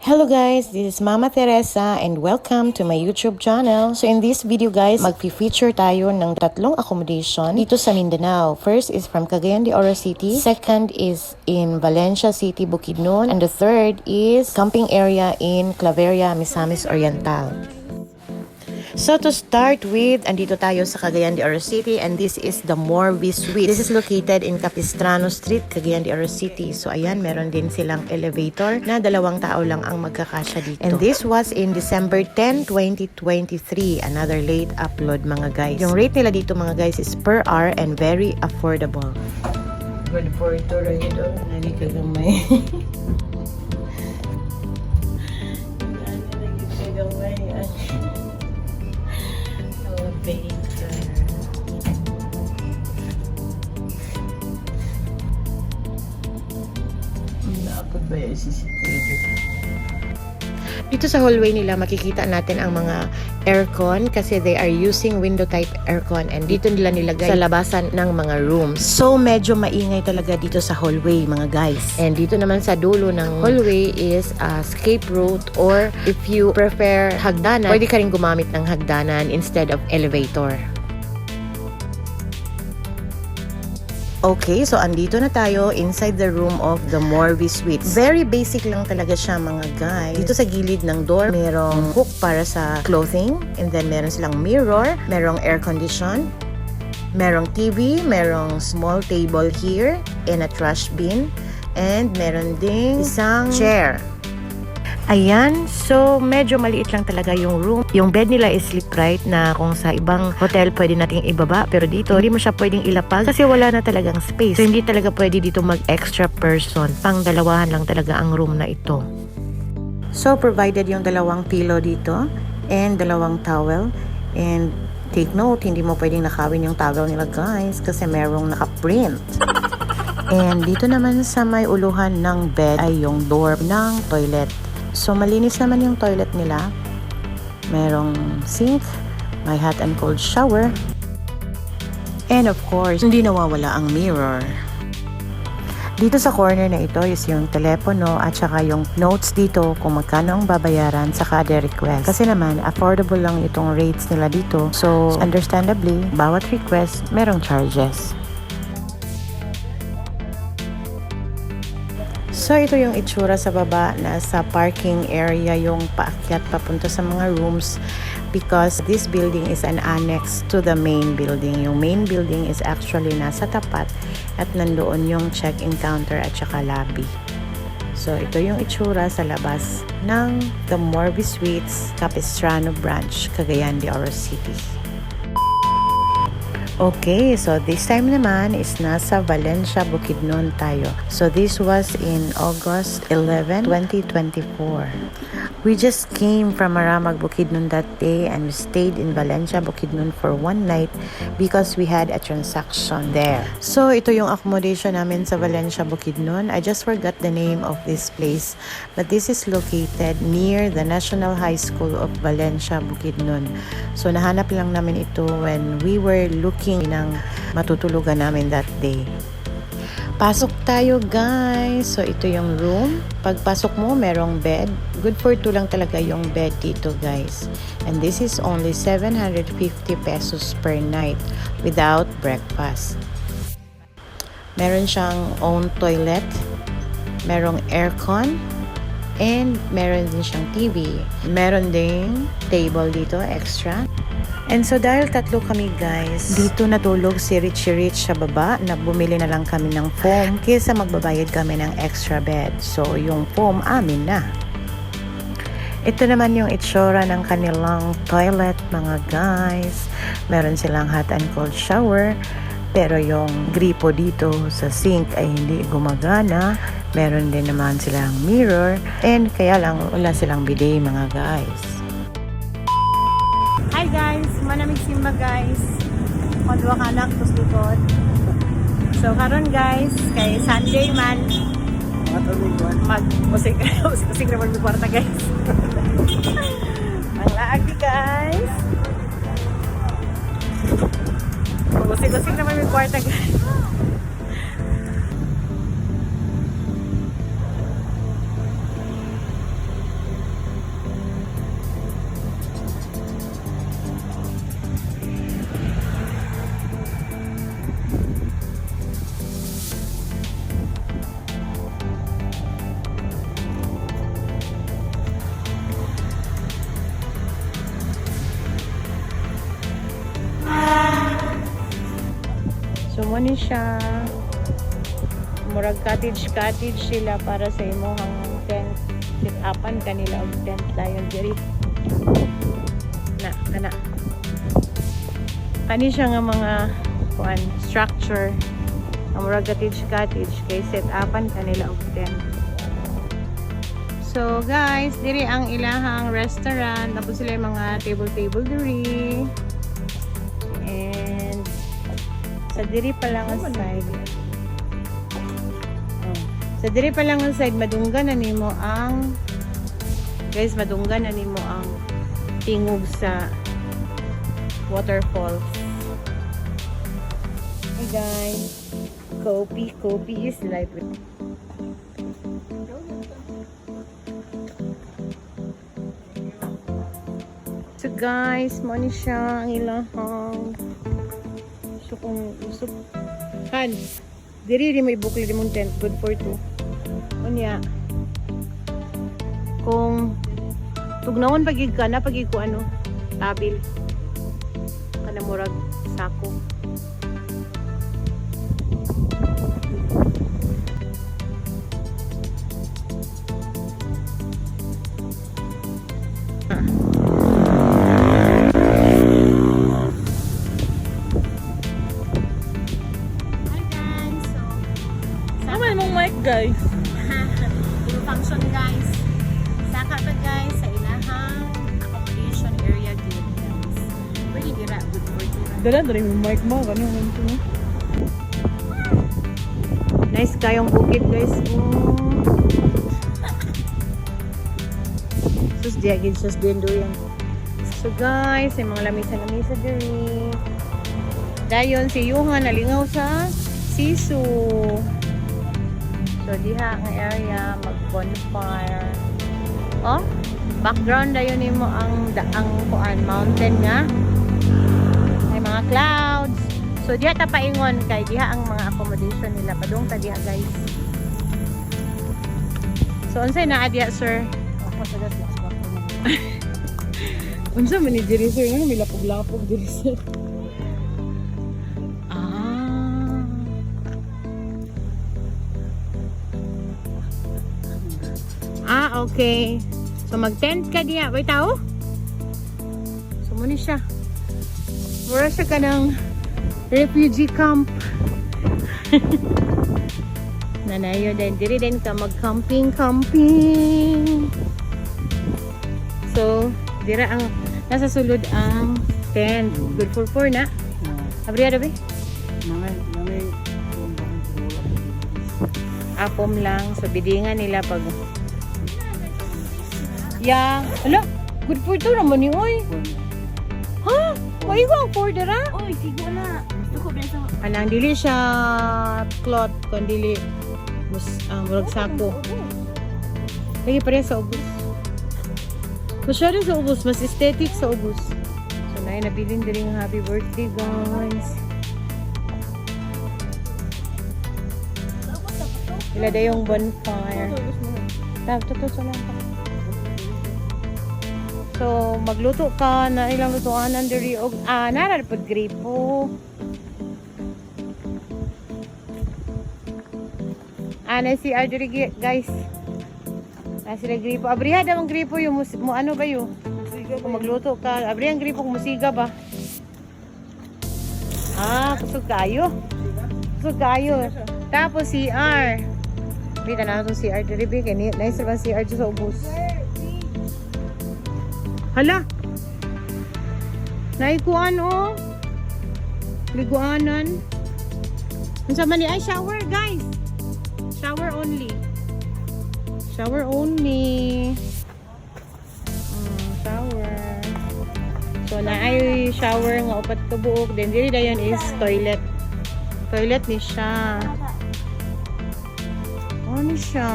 Hello guys, this is Mama Teresa and welcome to my YouTube channel. So in this video guys, mag-feature tayo ng tatlong accommodation dito sa Mindanao. First is from Cagayan de Oro City, second is in Valencia City, Bukidnon, and the third is camping area in Claveria, Misamis Oriental. So to start with, andito tayo sa Cagayan de Oro City and this is the Morvi Suite. This is located in Capistrano Street, Cagayan de Oro City. So ayan, meron din silang elevator na 2 tao lang ang magkakasya dito. And this was in December 10, 2023. Another late upload mga guys. Yung rate nila dito mga guys is per hour and very affordable. Good for ito rin ito. Nari ka gamay. Dito sa hallway nila makikita natin ang mga aircon kasi they are using window type aircon and dito nila nilagay sa labasan ng mga rooms. So medyo maingay talaga dito sa hallway mga guys. And dito naman sa dulo ng hallway is a escape route, or if you prefer hagdanan, pwede ka rin gumamit ng hagdanan instead of elevator. Okay, so andito na tayo inside the room of the Morvi Suite. Very basic lang talaga siya mga guys. Dito sa gilid ng door, merong hook para sa clothing. And then meron silang mirror, merong air condition, merong TV, merong small table here, and a trash bin. And meron ding isang chair. Ayan, so medyo maliit lang talaga yung room. Yung bed nila is sleep right na kung sa ibang hotel pwede nating ibaba. Pero dito, hindi mo siya pwedeng ilapag kasi wala na talagang space. So hindi talaga pwede dito mag-extra person. Pang-dalawahan lang talaga ang room na ito. So provided yung 2 pillow dito and 2 towel. And take note, hindi mo pwedeng nakawin yung towel nila guys kasi merong naka-print. And dito naman sa may uluhan ng bed ay yung door ng toilet. So, malinis naman yung toilet nila. Merong sink, may hot and cold shower. And of course, hindi nawawala ang mirror. Dito sa corner na ito is yung telepono at saka yung notes dito kung magkano ang babayaran sa kada request. Kasi naman, affordable lang itong rates nila dito. So, understandably, bawat request, merong charges. So, ito yung itsura sa baba na sa parking area yung paakyat papunta sa mga rooms because this building is an annex to the main building. Yung main building is actually nasa tapat at nandoon yung check-in counter at saka lobby. So, ito yung itsura sa labas ng The Morvi Suites, Capistrano Branch, Cagayan de Oro City. Okay, so this time naman is nasa Valencia, Bukidnon tayo. So this was in August 11, 2024. We just came from Maramag, Bukidnon that day and we stayed in Valencia, Bukidnon for 1 night because we had a transaction there. So ito yung accommodation namin sa Valencia, Bukidnon. I just forgot the name of this place, but this is located near the National High School of Valencia, Bukidnon. So nahanap lang namin ito when we were looking ng matutulugan namin that day. Pasok tayo guys. So ito yung room. Pagpasok mo merong bed. Good for 2 lang talaga yung bed dito guys. And this is only 750 pesos per night without breakfast. Meron siyang own toilet. Merong aircon. And meron din siyang TV. Meron ding table dito extra. And so dahil 3 kami guys, dito natulog si Richie sa baba na bumili na lang kami ng foam kaysa magbabayad kami ng extra bed. So yung foam amin na. Ito naman yung itsura ng kanilang toilet mga guys. Meron silang hot and cold shower. Pero yung gripo dito sa sink ay hindi gumagana. Meron din naman silang mirror. And kaya lang wala silang bidet mga guys. Hi guys! Manamig simba guys. Kodwa ka anak, tos likod. So karon guys, kay Sunday man. Mag-musik naman may kwarta guys. Ang laagi guys. Mag-musik naman may kwarta guys. Money siya. Murag cottage sila para sa imuhang tent. Sit-upan kanila og tent dayon diri. Na. Kani siya nga mga structure. Ang murag cottage kay sit-upan kanila og tent. So guys, diri ang ilahang restaurant. Tapos sila yung mga table diri. And sa diri pa lang ang side. Sa diri pa lang ang side, madunggan na nimo ang tingog sa waterfalls. Hey guys, Kopi is life. So guys, mo ni siya ang ilahang. So kung usap kan diri may bukli di mong tent, good for two. Unya kung tugnawon pagig ka na pagig ko tabil kana murag sako. Guys, function guys. Saka pa guys sa ilahang accommodation area dito guys. Pwede dira good for you. dala yung mic mo kanang nito. Nice kayong bukid guys. Sus diagid sus dindo yan. So guys, may mga lamisa diri. Dayon si Yuhan nalingaw sa Sisu. So diha ang area mag-bonfire. Oh, background dayon nimo ang mountain nga. May mga clouds. So diha ta paingon kay diha ang mga accommodation nila. Padung ta diha guys. So unsay naa diha sir? Ako sa gas spot ko. Unsa man ni diri sir? Ngano milapog-lapog diri sir? Okay. So mag-tent ka diya. Wait tao? So muna siya. Mura siya ka ng refugee camp. Nanayo din. Diri din ka mag-camping. So, dira ang nasa sulod ang tent. Good for four na. Abriya ba? Apom lang. So, bidingan nila pag hala, good for two naman ni oy. Ha? Why ko ang for dira? Oy, sigo na. Gusto ko ba sa Anang dili siya cloth, kon dili murag sako. Lagi pa rin sa ubos. Masyado sa ubos, mas aesthetic sa ubos. So, nabilin diri nga happy birthday guys. Ila da yung bonfire. Totoo sa lang. So, magluto ka na ilang lutuan diri og narar pud gripo. Na si diri guys. Na sila gripo. Abriha daw ang gripo yung mo ano ba yo? Kung magluto ka, abriha ang gripo kung musiga ba? Kusog kayo. Tapos CR. Bita na itong CR diri bi kay nice ra CR sa ubos. Hala. Naikuan liguanan. Unsa man ni ay shower guys. Shower only. Shower. So na ay shower nga upat ka buok. Then diri dayon is toilet. Toilet ni siya. Ano siya?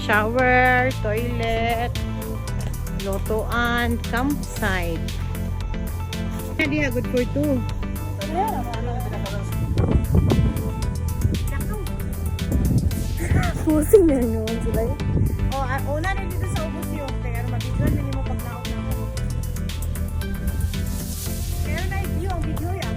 Shower, toilet, lotoan, campsite. Hindi good for two. Pusing na yun sila. Una na dito sa ubos yun. Kaya mabigyan na mo pag naon na ako. Pero na view ang video yan.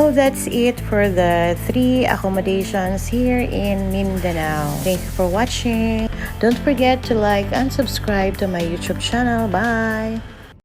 So that's it for the 3 accommodations here in Mindanao. Thank you for watching. Don't forget to like and subscribe to my YouTube channel. Bye!